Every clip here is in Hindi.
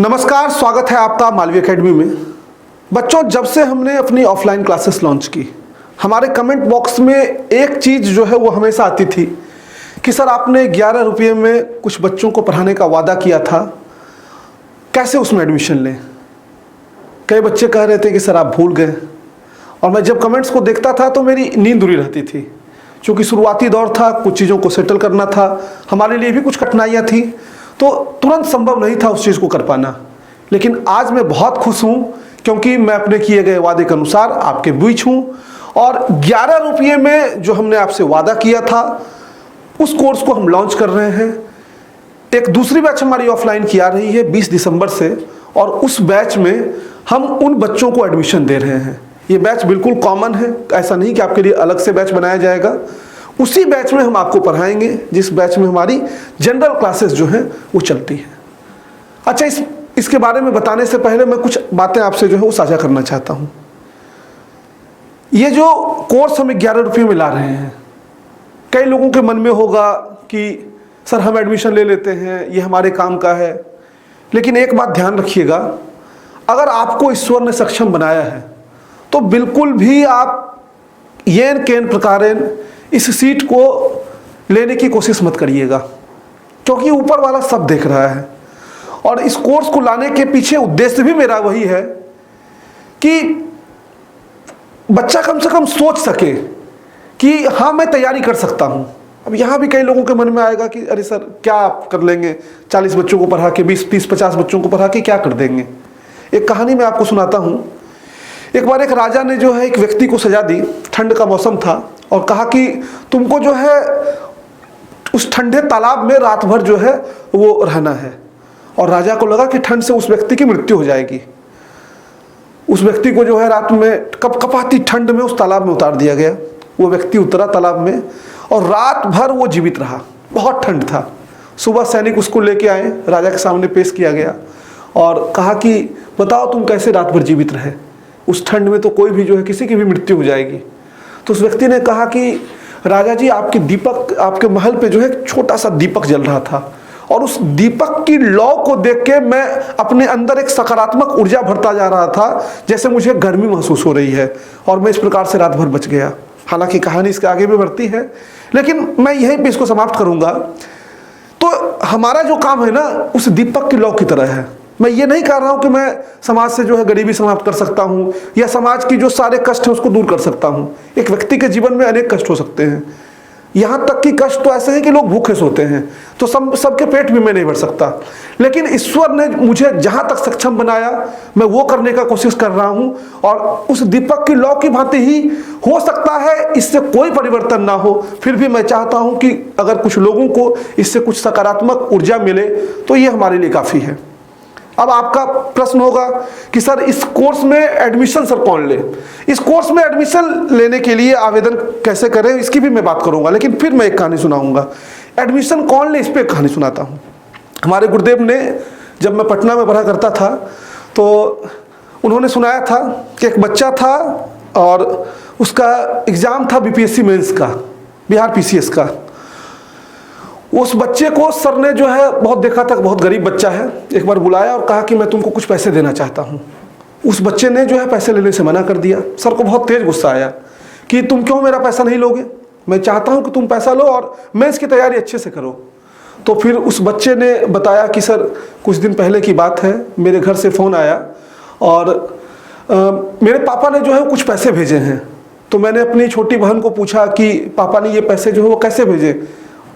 नमस्कार, स्वागत है आपका मालवीय एकेडमी में। बच्चों, जब से हमने अपनी ऑफलाइन क्लासेस लॉन्च की, हमारे कमेंट बॉक्स में एक चीज़ जो है वो हमेशा आती थी कि सर आपने 11 रुपये में कुछ बच्चों को पढ़ाने का वादा किया था, कैसे उसमें एडमिशन लें। कई बच्चे कह रहे थे कि सर आप भूल गए। और मैं जब कमेंट्स को देखता था तो मेरी नींद उड़ी रहती थी, क्योंकि शुरुआती दौर था, कुछ चीज़ों को सेटल करना था, हमारे लिए भी कुछ कठिनाइयाँ थी, तो तुरंत संभव नहीं था उस चीज़ को कर पाना। लेकिन आज मैं बहुत खुश हूँ, क्योंकि मैं अपने किए गए वादे के अनुसार आपके बीच हूँ और 11 रुपये में जो हमने आपसे वादा किया था उस कोर्स को हम लॉन्च कर रहे हैं। एक दूसरी बैच हमारी ऑफलाइन की आ रही है 20 दिसंबर से, और उस बैच में हम उन बच्चों को एडमिशन दे रहे हैं। ये बैच बिल्कुल कॉमन है, ऐसा नहीं कि आपके लिए अलग से बैच बनाया जाएगा। उसी बैच में हम आपको पढ़ाएंगे जिस बैच में हमारी जनरल क्लासेस जो हैं वो चलती हैं। अच्छा, इसके बारे में बताने से पहले मैं कुछ बातें आपसे जो है वो साझा करना चाहता हूँ। ये जो कोर्स हम 11 रुपये में ला रहे हैं, कई लोगों के मन में होगा कि सर हम एडमिशन ले लेते हैं, ये हमारे काम का है। लेकिन एक बात ध्यान रखिएगा, अगर आपको ईश्वर ने सक्षम बनाया है तो बिल्कुल भी आप येन केन प्रकारेण इस सीट को लेने की कोशिश मत करिएगा, क्योंकि ऊपर वाला सब देख रहा है। और इस कोर्स को लाने के पीछे उद्देश्य भी मेरा वही है कि बच्चा कम से कम सोच सके कि हाँ मैं तैयारी कर सकता हूँ। अब यहाँ भी कई लोगों के मन में आएगा कि अरे सर क्या आप कर लेंगे, 40 बच्चों को पढ़ा के, 20, 30, 50 बच्चों को पढ़ा के क्या कर देंगे। एक कहानी मैं आपको सुनाता हूँ। एक बार एक राजा ने जो है एक व्यक्ति को सजा दी, ठंड का मौसम था, और कहा कि तुमको जो है उस ठंडे तालाब में रात भर जो है वो रहना है। और राजा को लगा कि ठंड से उस व्यक्ति की मृत्यु हो जाएगी। उस व्यक्ति को जो है रात में कपकपाती ठंड में उस तालाब में उतार दिया गया। वो व्यक्ति उतरा तालाब में और रात भर वो जीवित रहा। बहुत ठंड था। सुबह सैनिक उसको लेके आए, राजा के सामने पेश किया गया और कहा कि बताओ तुम कैसे रात भर जीवित रहे, उस ठंड में तो कोई भी जो है किसी की भी मृत्यु हो जाएगी। तो उस व्यक्ति ने कहा कि राजा जी, आपके महल पे जो है एक छोटा सा दीपक जल रहा था, और उस दीपक की लौ को देख के मैं अपने अंदर एक सकारात्मक ऊर्जा भरता जा रहा था, जैसे मुझे गर्मी महसूस हो रही है, और मैं इस प्रकार से रात भर बच गया। हालांकि कहानी इसके आगे भी बढ़ती है, लेकिन मैं यहीं पे इसको समाप्त करूंगा। तो हमारा जो काम है ना, उस दीपक की लौ की तरह है। मैं ये नहीं कह रहा हूं कि मैं समाज से जो है गरीबी समाप्त कर सकता हूं या समाज की जो सारे कष्ट हैं उसको दूर कर सकता हूं। एक व्यक्ति के जीवन में अनेक कष्ट हो सकते हैं, यहाँ तक कि कष्ट तो ऐसे हैं कि लोग भूखे सोते हैं, तो सबके पेट भी मैं नहीं भर सकता। लेकिन ईश्वर ने मुझे जहाँ तक सक्षम बनाया, मैं वो करने का कोशिश कर रहा हूँ। और उस दीपक की लौ की भांति ही हो सकता है इससे कोई परिवर्तन ना हो, फिर भी मैं चाहता हूँ कि अगर कुछ लोगों को इससे कुछ सकारात्मक ऊर्जा मिले तो ये हमारे लिए काफ़ी है। अब आपका प्रश्न होगा कि सर इस कोर्स में एडमिशन सर कौन ले, इस कोर्स में एडमिशन लेने के लिए आवेदन कैसे करें, इसकी भी मैं बात करूंगा। लेकिन फिर मैं एक कहानी सुनाऊंगा। एडमिशन कौन ले, इस पर कहानी सुनाता हूं। हमारे गुरुदेव ने, जब मैं पटना में पढ़ा करता था, तो उन्होंने सुनाया था कि एक बच्चा था और उसका एग्जाम था बीपीएससी मेंस का, बिहार पीसीएस का। उस बच्चे को सर ने जो है बहुत देखा था, बहुत गरीब बच्चा है, एक बार बुलाया और कहा कि मैं तुमको कुछ पैसे देना चाहता हूँ। उस बच्चे ने जो है पैसे लेने से मना कर दिया। सर को बहुत तेज गुस्सा आया कि तुम क्यों मेरा पैसा नहीं लोगे, मैं चाहता हूँ कि तुम पैसा लो और मैं इसकी तैयारी अच्छे से करो। तो फिर उस बच्चे ने बताया कि सर कुछ दिन पहले की बात है, मेरे घर से फ़ोन आया और मेरे पापा ने जो है कुछ पैसे भेजे हैं। तो मैंने अपनी छोटी बहन को पूछा कि पापा ने ये पैसे जो है वो कैसे भेजे।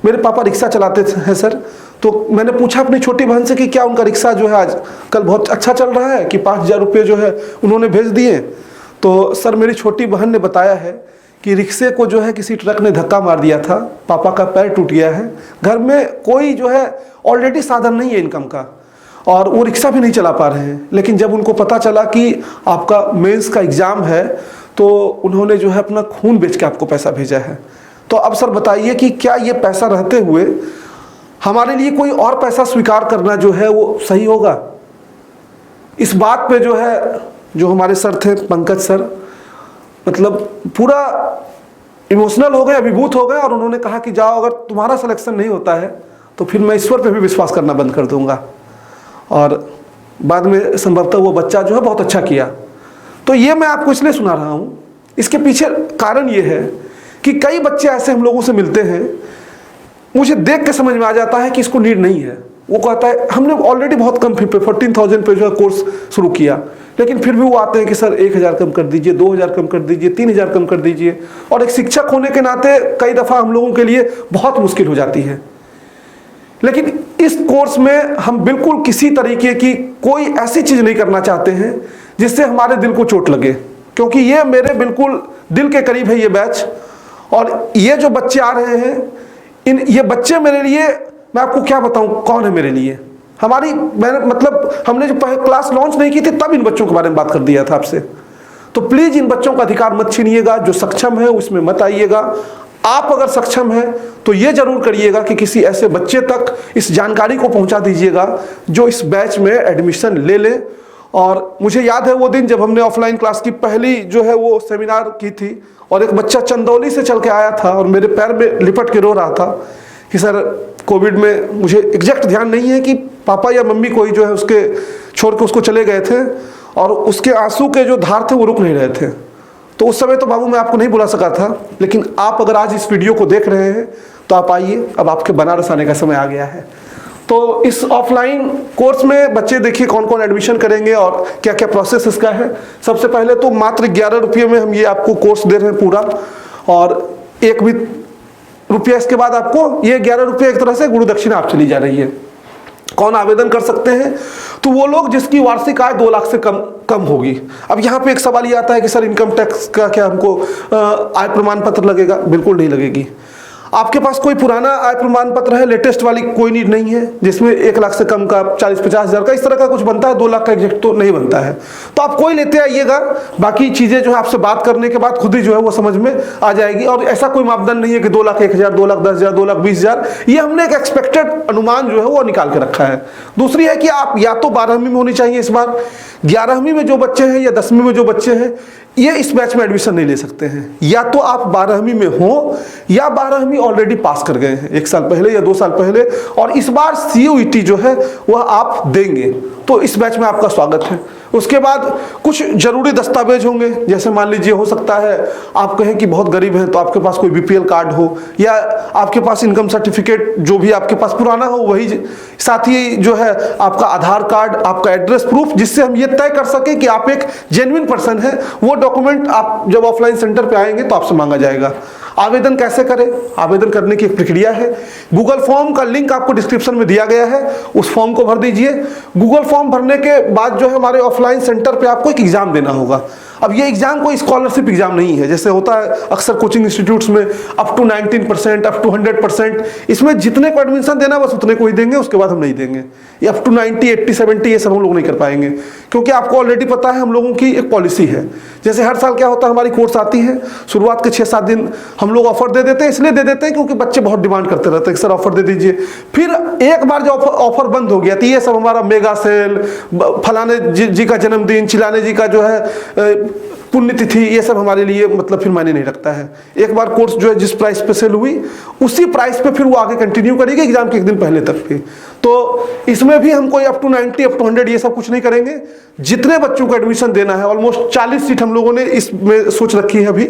मेरे पापा रिक्शा चलाते हैं सर। तो मैंने पूछा अपनी छोटी बहन से कि क्या उनका रिक्शा जो है आज कल बहुत अच्छा चल रहा है, कि 5000 रुपये जो है उन्होंने भेज दिए। तो सर मेरी छोटी बहन ने बताया है कि रिक्शे को जो है किसी ट्रक ने धक्का मार दिया था, पापा का पैर टूट गया है, घर में कोई जो है ऑलरेडी साधन नहीं है इनकम का, और वो रिक्शा भी नहीं चला पा रहे हैं। लेकिन जब उनको पता चला कि आपका मेंस का एग्ज़ाम है, तो उन्होंने जो है अपना खून बेच के आपको पैसा भेजा है। तो अब सर बताइए कि क्या ये पैसा रहते हुए हमारे लिए कोई और पैसा स्वीकार करना जो है वो सही होगा। इस बात पे जो है, जो हमारे सर थे पंकज सर, मतलब पूरा इमोशनल हो गए, अभिभूत हो गए, और उन्होंने कहा कि जाओ, अगर तुम्हारा सिलेक्शन नहीं होता है तो फिर मैं ईश्वर पे भी विश्वास करना बंद कर दूंगा। और बाद में संभवतः वो बच्चा जो है बहुत अच्छा किया। तो ये मैं आपको इसलिए सुना रहा हूँ, इसके पीछे कारण ये है कि कई बच्चे ऐसे हम लोगों से मिलते हैं, मुझे देख के समझ में आ जाता है कि इसको नीड नहीं है। वो कहता है हमने ऑलरेडी बहुत कम फी पे 14,000 पे जो है कोर्स शुरू किया, लेकिन फिर भी वो आते हैं कि सर 1,000 कम कर दीजिए, 2,000 कम कर दीजिए, 3,000 कम कर दीजिए। और एक शिक्षक होने के नाते कई दफ़ा हम लोगों के लिए बहुत मुश्किल हो जाती है। लेकिन इस कोर्स में हम बिल्कुल किसी तरीके की कोई ऐसी चीज़ नहीं करना चाहते हैं जिससे हमारे दिल को चोट लगे, क्योंकि ये मेरे बिल्कुल दिल के करीब है ये बैच। और ये जो बच्चे आ रहे हैं, ये बच्चे मेरे लिए, मैं आपको क्या बताऊं कौन है मेरे लिए। मैंने मतलब हमने जो क्लास लॉन्च नहीं की थी तब इन बच्चों के बारे में बात कर दिया था आपसे। तो प्लीज़ इन बच्चों का अधिकार मत छीनिएगा, जो सक्षम है उसमें मत आइएगा। आप अगर सक्षम हैं तो ये जरूर करिएगा कि किसी ऐसे बच्चे तक इस जानकारी को पहुंचा दीजिएगा जो इस बैच में एडमिशन ले ले। और मुझे याद है वो दिन जब हमने ऑफलाइन क्लास की पहली जो है वो सेमिनार की थी, और एक बच्चा चंदौली से चल के आया था और मेरे पैर में लिपट के रो रहा था कि सर कोविड में, मुझे एग्जैक्ट ध्यान नहीं है कि पापा या मम्मी कोई जो है उसके छोड़ के उसको चले गए थे, और उसके आंसू के जो धार थे वो रुक नहीं रहे थे। तो उस समय तो बाबू मैं आपको नहीं बुला सका था, लेकिन आप अगर आज इस वीडियो को देख रहे हैं तो आप आइए, अब आपके बनारस आने का समय आ गया है। तो इस ऑफलाइन कोर्स में बच्चे देखिए कौन कौन एडमिशन करेंगे और क्या क्या प्रोसेस इसका है। सबसे पहले तो मात्र 11 रुपये में हम ये आपको कोर्स दे रहे हैं पूरा, और एक भी रुपया इसके बाद आपको, ये 11 रुपये एक तरह से गुरु दक्षिणा आप चली जा रही है। कौन आवेदन कर सकते हैं? तो वो लोग जिसकी वार्षिक आय 2 लाख से कम होगी। अब यहाँ पे एक सवाल ये आता है कि सर इनकम टैक्स का क्या हमको आय प्रमाण पत्र लगेगा? बिल्कुल नहीं लगेगी। आपके पास कोई पुराना आय प्रमाण पत्र है, लेटेस्ट वाली कोई नीड नहीं है जिसमें 1 लाख से कम का 40-50 हज़ार का इस तरह का कुछ बनता है, 2 लाख का एग्जैक्ट तो नहीं बनता है। तो आप कोई लेते आइएगा, बाकी चीज़ें जो है आपसे बात करने के बाद खुद ही जो है वो समझ में आ जाएगी। और ऐसा कोई मापदंड नहीं है कि 2 लाख 1,000, 2 लाख 10,000, 2 लाख 20,000, ये हमने एक एक्सपेक्टेड अनुमान जो है वो निकाल के रखा है। दूसरी है कि आप या तो 12वीं में होनी चाहिए इस बार, 11वीं में जो बच्चे हैं या 10वीं में जो बच्चे हैं ये इस बैच में एडमिशन नहीं ले सकते हैं। या तो आप 12वीं में हो या 12वीं ऑलरेडी पास कर गए हैं 1 साल पहले या 2 साल पहले, और इस बार CUET जो है वह आप देंगे, तो इस बैच में आपका स्वागत है। उसके बाद कुछ जरूरी दस्तावेज होंगे, जैसे मान लीजिए हो सकता है आप कहें कि बहुत गरीब हैं तो आपके पास कोई BPL कार्ड हो, या आपके पास इनकम सर्टिफिकेट जो भी आपके पास पुराना हो वही, साथ ही जो है आपका आधार कार्ड, आपका एड्रेस प्रूफ, जिससे हम ये तय कर सके कि आप एक जेन्युइन पर्सन है। वो डॉक्यूमेंट आप जब ऑफलाइन सेंटर पे आएंगे तो आपसे मांगा जाएगा। आवेदन कैसे करें? आवेदन करने की एक प्रक्रिया है। गूगल फॉर्म का लिंक आपको डिस्क्रिप्शन में दिया गया है, उस फॉर्म को भर दीजिए। गूगल फॉर्म भरने के बाद जो है हमारे ऑफलाइन सेंटर पे आपको एक एग्जाम देना होगा। अब ये एग्जाम कोई स्कॉलरशिप एग्जाम नहीं है जैसे होता है अक्सर कोचिंग इंस्टीट्यूट्स में, अप टू 19%, अप टू 100%। इसमें जितने को एडमिशन देना बस उतने को ही देंगे, उसके बाद हम नहीं देंगे। ये अप टू 90, 80, 70 ये सब हम लोग नहीं कर पाएंगे, क्योंकि आपको ऑलरेडी पता है हम लोगों की एक पॉलिसी है। जैसे हर साल क्या होता है, हमारी कोर्स आती है, शुरुआत के 6-7 दिन हम लोग ऑफर दे देते हैं। इसलिए दे देते हैं क्योंकि बच्चे बहुत डिमांड करते रहते हैं कि सर ऑफर दे दीजिए। फिर एक बार जब ऑफर बंद हो गया तो ये सब हमारा मेगा सेल, फलाने जी का जन्मदिन, चिलाने जी का जो है पुण्यतिथि, ये सब हमारे लिए मतलब फिर मायने नहीं रखता है। एक बार कोर्स जो है जिस प्राइस पे सेल हुई उसी प्राइस पे फिर वो आगे कंटिन्यू करेगी एग्जाम के 1 दिन पहले तक भी। तो इसमें भी हम कोई अप टू 90, अप टू 100 ये सब कुछ नहीं करेंगे। जितने बच्चों को एडमिशन देना है, ऑलमोस्ट 40 सीट हम लोगों ने इसमें सोच रखी है अभी,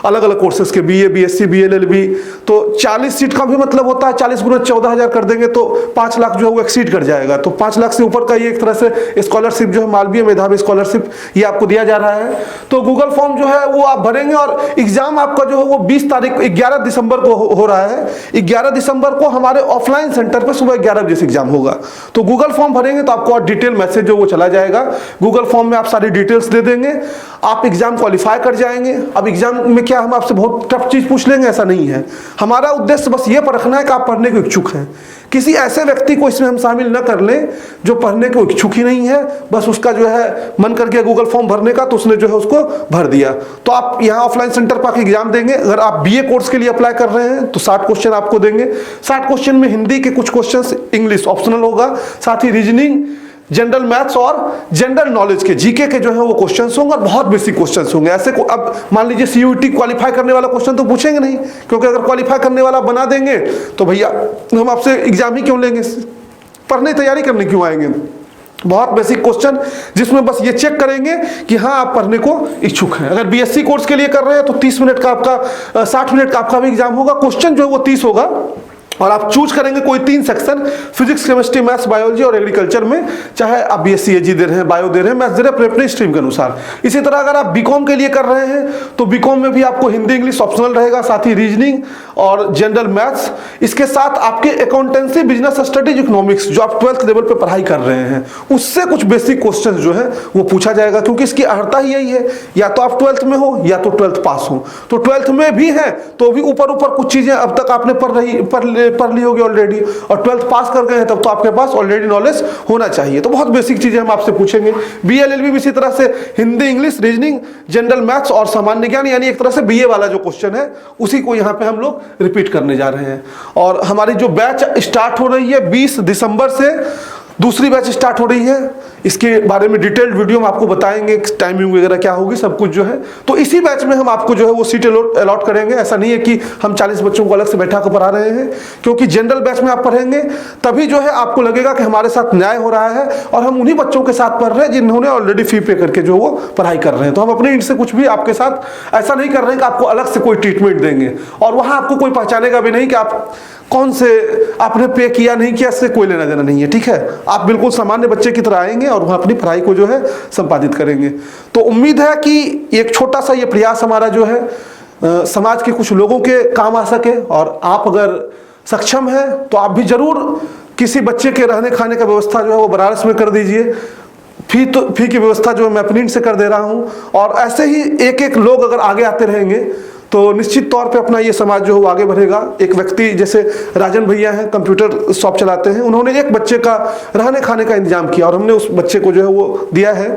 अलग अलग कोर्सेज के, BA, BSc, BLLB। तो 40 सीट का भी मतलब होता है 40 गुना 14,000 कर देंगे तो 5 लाख जो है वो एक्सीड कर जाएगा। तो 5 लाख से ऊपर का ये एक तरह से स्कॉलरशिप जो है मालवीय मेधावी स्कॉलरशिप ये आपको दिया जा रहा है। तो गूगल फॉर्म जो है वो आप भरेंगे और एग्जाम आपका जो है वो 20 तारीख 11 दिसंबर को हो रहा है। 11 दिसंबर को हमारे ऑफलाइन सेंटर पर सुबह 11 बजे से एग्जाम होगा। तो गूगल फॉर्म भरेंगे तो आपको डिटेल मैसेज जो वो चला जाएगा। गूगल फॉर्म में आप सारी डिटेल्स दे देंगे, आप एग्जाम क्वालिफाई कर जाएंगे। अब एग्जाम में क्या हम आपसे बहुत टफ चीज पूछ लेंगे? ऐसा नहीं है। हमारा उद्देश्य बस ये परखना है कि आप पढ़ने के इच्छुक हैं। किसी ऐसे व्यक्ति को इसमें हम शामिल न कर लें जो पढ़ने को इच्छुक ही नहीं है, बस उसका जो है मन कर गया गूगल फॉर्म भरने का तो उसने जो है उसको भर दिया। तो आप यहाँ ऑफलाइन सेंटर पर आके एग्जाम देंगे। अगर आप BA कोर्स के लिए अप्लाई कर रहे हैं तो 60 क्वेश्चन आपको देंगे। 60 क्वेश्चन में हिंदी के कुछ क्वेश्चन, इंग्लिश ऑप्शनल होगा, साथ ही रीजनिंग, जनरल मैथ्स और जनरल नॉलेज के GK के जो है वो क्वेश्चंस होंगे और बहुत बेसिक क्वेश्चंस होंगे। ऐसे को अब मान लीजिए CUET क्वालिफाई करने वाला क्वेश्चन तो पूछेंगे नहीं, क्योंकि अगर क्वालिफाई करने वाला बना देंगे तो भैया हम आपसे एग्जाम ही क्यों लेंगे, पढ़ने तैयारी करने क्यों आएंगे। बहुत बेसिक क्वेश्चन, जिसमें बस ये चेक करेंगे कि हाँ आप पढ़ने को इच्छुक हैं। अगर बीएससी कोर्स के लिए कर रहे हैं तो 30 मिनट का आपका 60 मिनट का आपका भी एग्जाम होगा। क्वेश्चन जो है वो 30 होगा और आप चूज करेंगे कोई 3 section, physics, chemistry, maths, biology और एग्रीकल्चर में, चाहे आप बीएससी एजी दे रहे हैं, बायो दे रहे हैं, मैथ्स दे रहे हैं, अपने अपने स्ट्रीम के अनुसार। इसी तरह अगर आप बीकॉम के लिए कर रहे हैं तो बीकॉम में भी आपको हिंदी इंग्लिश ऑप्शनल रहेगा, साथ ही रीजनिंग और जनरल मैथ्स। इसके साथ आपके अकाउंटेंसी, बिजनेस स्टडीज, इकोनॉमिक्स जो आप 12th लेवल पे पढ़ाई कर रहे हैं उससे कुछ बेसिक क्वेश्चन जो है वो पूछा जाएगा, क्योंकि इसकी अर्हता ही यही है, या तो आप 12th में हो या तो 12th पास हो। तो 12th में भी है तो भी ऊपर ऊपर कुछ चीजें अब तक आपने पढ़ ली होगी ऑलरेडी, और 12th पास कर गए हैं तब तो आपके पास ऑलरेडी नॉलेज होना चाहिए। तो बहुत बेसिक चीजें हम आपसे पूछेंगे। बीएलएलबी भी इसी तरह से Hindi, English, reasoning, general maths और सामान्य ज्ञान, यानी एक तरह से बीए वाला जो क्वेश्चन है उसी को यहाँ पे हम लोग रिपीट करने जा रहे हैं। और हमारी जो बैच स्टार्ट हो रही है 20 दिसंबर से, दूसरी बैच स्टार्ट हो रही है। इसके बारे में डिटेल्ड वीडियो हम आपको बताएंगे, टाइमिंग वगैरह क्या होगी, सब कुछ जो है। तो इसी बैच में हम आपको जो है वो सीट अलॉट करेंगे। ऐसा नहीं है कि हम 40 बच्चों को अलग से बैठा कर पढ़ा रहे हैं, क्योंकि जनरल बैच में आप पढ़ेंगे तभी जो है आपको लगेगा कि हमारे साथ न्याय हो रहा है और हम उन्हीं बच्चों के साथ पढ़ रहे हैं जिन्होंने ऑलरेडी फी पे करके जो वो पढ़ाई कर रहे हैं। तो हम अपने इनसे कुछ भी आपके साथ ऐसा नहीं कर रहे हैं कि आपको अलग से कोई ट्रीटमेंट देंगे, और वहाँ आपको कोई पहचानेगा भी नहीं कि आप कौन से आपने पे किया नहीं किया, इससे कोई लेना देना नहीं है। ठीक है, आप बिल्कुल सामान्य बच्चे की तरह आएंगे और वहाँ अपनी पढ़ाई को जो है संपादित करेंगे। तो उम्मीद है कि एक छोटा सा ये प्रयास हमारा जो है समाज के कुछ लोगों के काम आ सके, और आप अगर सक्षम हैं तो आप भी जरूर किसी बच्चे के रहने खाने का व्यवस्था जो है वो बनारस में कर दीजिए। फी की व्यवस्था जो मैं अपनी से कर दे रहा हूँ, और ऐसे ही एक एक लोग अगर आगे आते रहेंगे तो निश्चित तौर पे अपना ये समाज जो है वो आगे बढ़ेगा। एक व्यक्ति जैसे राजन भैया हैं, कंप्यूटर शॉप चलाते हैं, उन्होंने एक बच्चे का रहने खाने का इंतजाम किया और हमने उस बच्चे को जो है वो दिया है।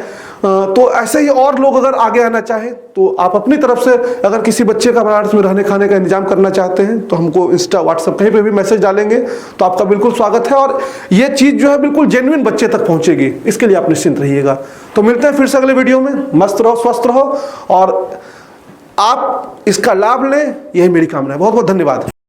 तो ऐसे ही और लोग अगर आगे आना चाहें तो आप अपनी तरफ से अगर किसी बच्चे का बनारस में रहने खाने का इंतजाम करना चाहते हैं तो हमको इंस्टा, व्हाट्सएप कहीं पे भी मैसेज डालेंगे तो आपका बिल्कुल स्वागत है, और ये चीज़ जो है बिल्कुल जेन्युइन बच्चे तक पहुँचेगी, इसके लिए आप निश्चिंत रहिएगा। तो मिलते हैं फिर से अगले वीडियो में। मस्त रहो, स्वस्थ रहो और आप इसका लाभ लें, यही मेरी कामना है। बहुत बहुत धन्यवाद।